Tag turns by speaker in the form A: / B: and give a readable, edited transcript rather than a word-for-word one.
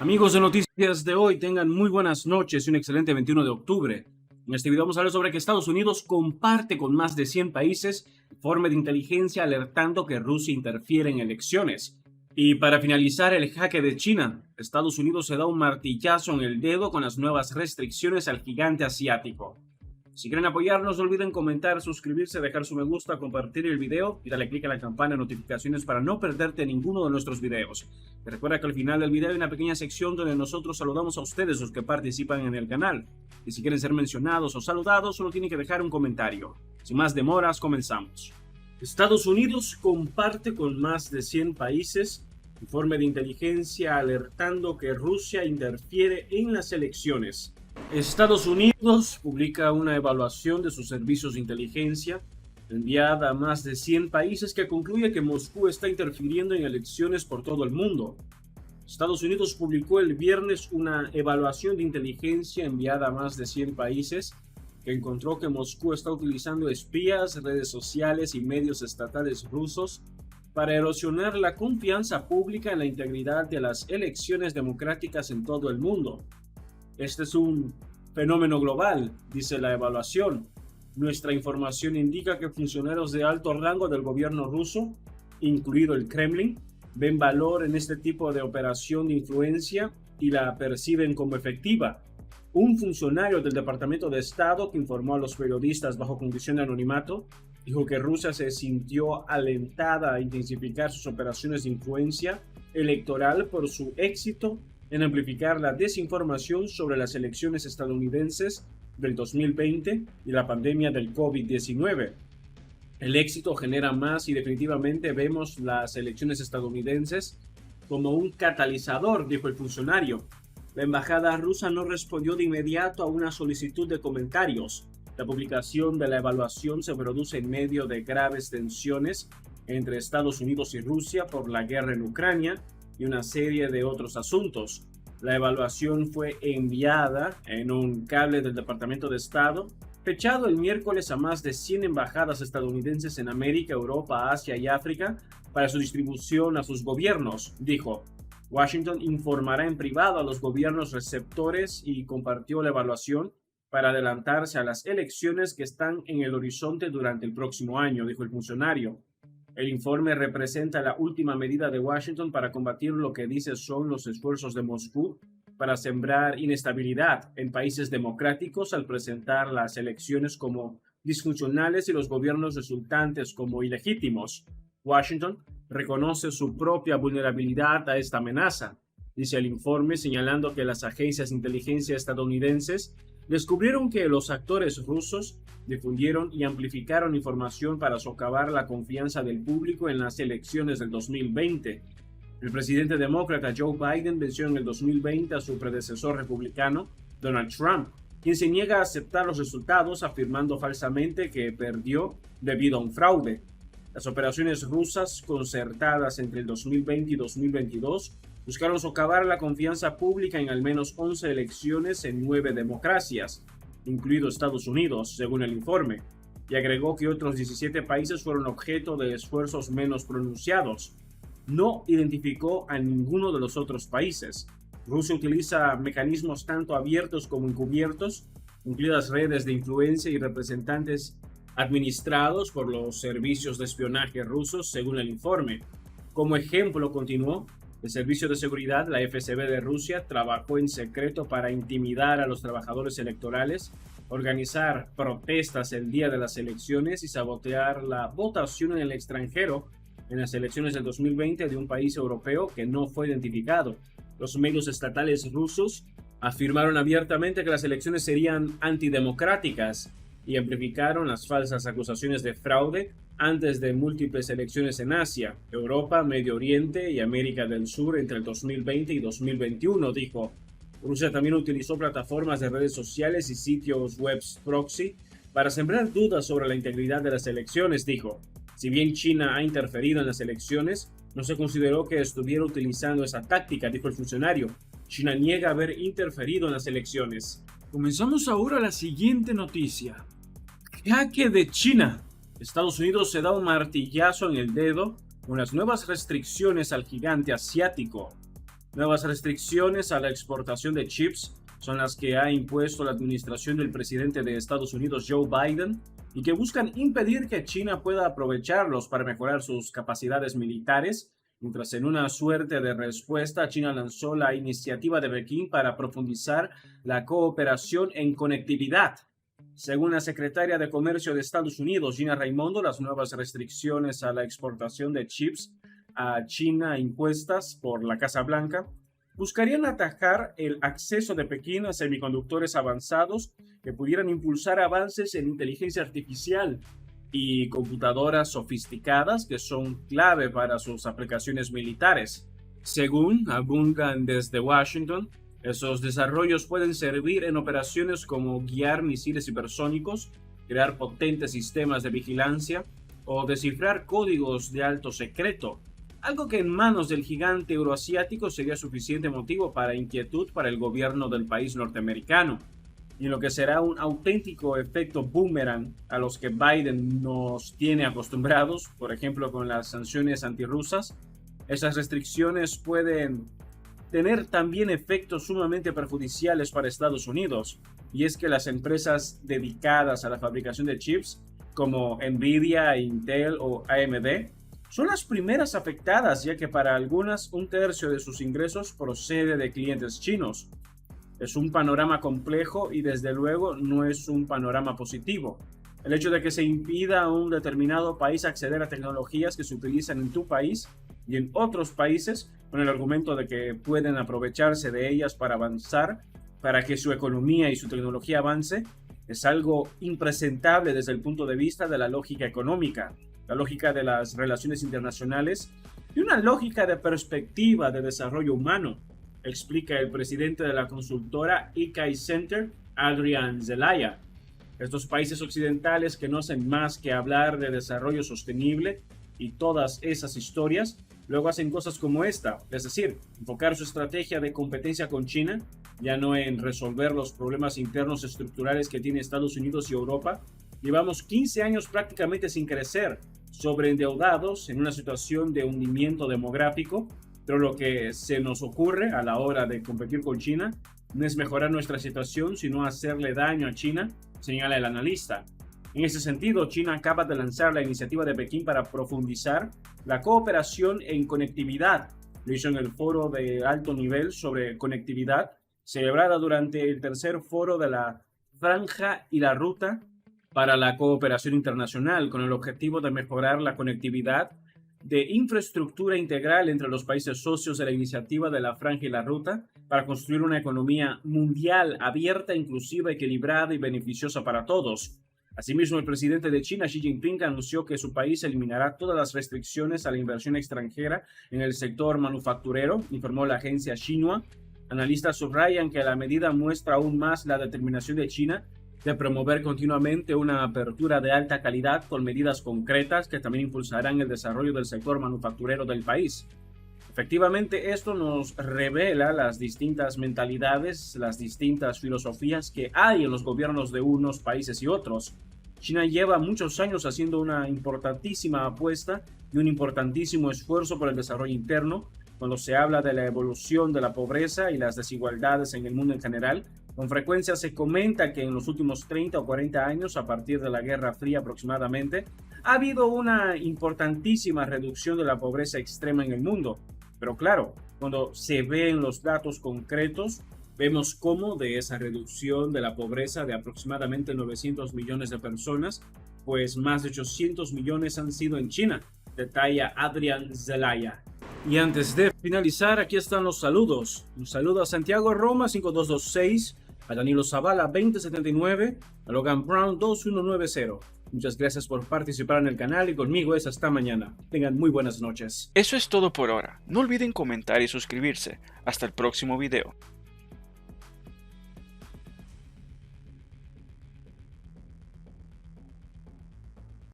A: Amigos de Noticias de hoy, tengan muy buenas noches y un excelente 21 de octubre. En este video vamos a hablar sobre que Estados Unidos comparte con más de 100 países informe de inteligencia alertando que Rusia interfiere en elecciones. Y para finalizar, el jaque de China. Estados Unidos se da un martillazo en el dedo con las nuevas restricciones al gigante asiático. Si quieren apoyarnos, no olviden comentar, suscribirse, dejar su me gusta, compartir el video y darle clic a la campana de notificaciones para no perderte ninguno de nuestros videos. Y recuerda que al final del video hay una pequeña sección donde nosotros saludamos a ustedes, los que participan en el canal. Y si quieren ser mencionados o saludados, solo tienen que dejar un comentario. Sin más demoras, comenzamos. Estados Unidos comparte con más de 100 países informe de inteligencia alertando que Rusia interfiere en las elecciones. Estados Unidos publica una evaluación de sus servicios de inteligencia enviada a más de 100 países que concluye que Moscú está interfiriendo en elecciones por todo el mundo. Estados Unidos publicó el viernes una evaluación de inteligencia enviada a más de 100 países que encontró que Moscú está utilizando espías, redes sociales y medios estatales rusos para erosionar la confianza pública en la integridad de las elecciones democráticas en todo el mundo. Este es un fenómeno global, dice la evaluación. Nuestra información indica que funcionarios de alto rango del gobierno ruso, incluido el Kremlin, ven valor en este tipo de operación de influencia y la perciben como efectiva. Un funcionario del Departamento de Estado que informó a los periodistas bajo condición de anonimato dijo que Rusia se sintió alentada a intensificar sus operaciones de influencia electoral por su éxito en amplificar la desinformación sobre las elecciones estadounidenses del 2020 y la pandemia del COVID-19. El éxito genera más y definitivamente vemos las elecciones estadounidenses como un catalizador, dijo el funcionario. La embajada rusa no respondió de inmediato a una solicitud de comentarios. La publicación de la evaluación se produce en medio de graves tensiones entre Estados Unidos y Rusia por la guerra en Ucrania y una serie de otros asuntos. La evaluación fue enviada en un cable del Departamento de Estado, fechado el miércoles a más de 100 embajadas estadounidenses en América, Europa, Asia y África para su distribución a sus gobiernos, dijo. Washington informará en privado a los gobiernos receptores y compartió la evaluación para adelantarse a las elecciones que están en el horizonte durante el próximo año, dijo el funcionario. El informe representa la última medida de Washington para combatir lo que dice son los esfuerzos de Moscú para sembrar inestabilidad en países democráticos al presentar las elecciones como disfuncionales y los gobiernos resultantes como ilegítimos. Washington reconoce su propia vulnerabilidad a esta amenaza, dice el informe, señalando que las agencias de inteligencia estadounidenses descubrieron que los actores rusos difundieron y amplificaron información para socavar la confianza del público en las elecciones del 2020. El presidente demócrata Joe Biden venció en el 2020 a su predecesor republicano, Donald Trump, quien se niega a aceptar los resultados afirmando falsamente que perdió debido a un fraude. Las operaciones rusas concertadas entre el 2020 y 2022 buscaron socavar la confianza pública en al menos 11 elecciones en 9 democracias, incluido Estados Unidos, según el informe, y agregó que otros 17 países fueron objeto de esfuerzos menos pronunciados. No identificó a ninguno de los otros países. Rusia utiliza mecanismos tanto abiertos como encubiertos, incluidas redes de influencia y representantes administrados por los servicios de espionaje rusos, según el informe. Como ejemplo, continuó, el Servicio de Seguridad, la FSB de Rusia, trabajó en secreto para intimidar a los trabajadores electorales, organizar protestas el día de las elecciones y sabotear la votación en el extranjero en las elecciones del 2020 de un país europeo que no fue identificado. Los medios estatales rusos afirmaron abiertamente que las elecciones serían antidemocráticas y amplificaron las falsas acusaciones de fraude antes de múltiples elecciones en Asia, Europa, Medio Oriente y América del Sur entre el 2020 y 2021, dijo. Rusia también utilizó plataformas de redes sociales y sitios web proxy para sembrar dudas sobre la integridad de las elecciones, dijo. Si bien China ha interferido en las elecciones, no se consideró que estuviera utilizando esa táctica, dijo el funcionario. China niega haber interferido en las elecciones. Comenzamos ahora la siguiente noticia. Jaque de China. Estados Unidos se da un martillazo en el dedo con las nuevas restricciones al gigante asiático. Nuevas restricciones a la exportación de chips son las que ha impuesto la administración del presidente de Estados Unidos, Joe Biden, y que buscan impedir que China pueda aprovecharlos para mejorar sus capacidades militares, mientras en una suerte de respuesta China lanzó la iniciativa de Pekín para profundizar la cooperación en conectividad. Según la secretaria de Comercio de Estados Unidos, Gina Raimondo, las nuevas restricciones a la exportación de chips a China impuestas por la Casa Blanca buscarían atajar el acceso de Pekín a semiconductores avanzados que pudieran impulsar avances en inteligencia artificial y computadoras sofisticadas que son clave para sus aplicaciones militares. Según abundan desde Washington, esos desarrollos pueden servir en operaciones como guiar misiles hipersónicos, crear potentes sistemas de vigilancia o descifrar códigos de alto secreto, algo que en manos del gigante euroasiático sería suficiente motivo para inquietud para el gobierno del país norteamericano, y lo que será un auténtico efecto boomerang a los que Biden nos tiene acostumbrados, por ejemplo con las sanciones antirrusas. Esas restricciones pueden tener también efectos sumamente perjudiciales para Estados Unidos, y es que las empresas dedicadas a la fabricación de chips, como Nvidia, Intel o AMD, son las primeras afectadas, ya que para algunas un tercio de sus ingresos procede de clientes chinos. Es un panorama complejo y desde luego no es un panorama positivo. El hecho de que se impida a un determinado país acceder a tecnologías que se utilizan en tu país y en otros países con el argumento de que pueden aprovecharse de ellas para avanzar, para que su economía y su tecnología avance, es algo impresentable desde el punto de vista de la lógica económica, la lógica de las relaciones internacionales y una lógica de perspectiva de desarrollo humano, explica el presidente de la consultora Ikai Center, Adrian Zelaya. Estos países occidentales que no hacen más que hablar de desarrollo sostenible y todas esas historias, luego hacen cosas como esta, es decir, enfocar su estrategia de competencia con China, ya no en resolver los problemas internos estructurales que tiene Estados Unidos y Europa. Llevamos 15 años prácticamente sin crecer, sobreendeudados en una situación de hundimiento demográfico, pero lo que se nos ocurre a la hora de competir con China no es mejorar nuestra situación, sino hacerle daño a China, señala el analista. En ese sentido, China acaba de lanzar la iniciativa de Pekín para profundizar la cooperación en conectividad. Lo hizo en el foro de alto nivel sobre conectividad, celebrada durante el tercer foro de la Franja y la Ruta para la cooperación internacional, con el objetivo de mejorar la conectividad de infraestructura integral entre los países socios de la iniciativa de la Franja y la Ruta para construir una economía mundial abierta, inclusiva, equilibrada y beneficiosa para todos. Asimismo, el presidente de China, Xi Jinping, anunció que su país eliminará todas las restricciones a la inversión extranjera en el sector manufacturero, informó la agencia Xinhua. Analistas subrayan que la medida muestra aún más la determinación de China de promover continuamente una apertura de alta calidad con medidas concretas que también impulsarán el desarrollo del sector manufacturero del país. Efectivamente, esto nos revela las distintas mentalidades, las distintas filosofías que hay en los gobiernos de unos países y otros. China lleva muchos años haciendo una importantísima apuesta y un importantísimo esfuerzo por el desarrollo interno. Cuando se habla de la evolución de la pobreza y las desigualdades en el mundo en general, con frecuencia se comenta que en los últimos 30 o 40 años, a partir de la Guerra Fría aproximadamente, ha habido una importantísima reducción de la pobreza extrema en el mundo. Pero claro, cuando se ven los datos concretos, vemos cómo de esa reducción de la pobreza de aproximadamente 900 millones de personas, pues más de 800 millones han sido en China, detalla Adrian Zelaya. Y antes de finalizar, aquí están los saludos. Un saludo a Santiago Roma 5226, a Danilo Zavala 2079, a Logan Brown 2190. Muchas gracias por participar en el canal y conmigo es hasta mañana. Tengan muy buenas noches.
B: Eso es todo por ahora. No olviden comentar y suscribirse. Hasta el próximo video.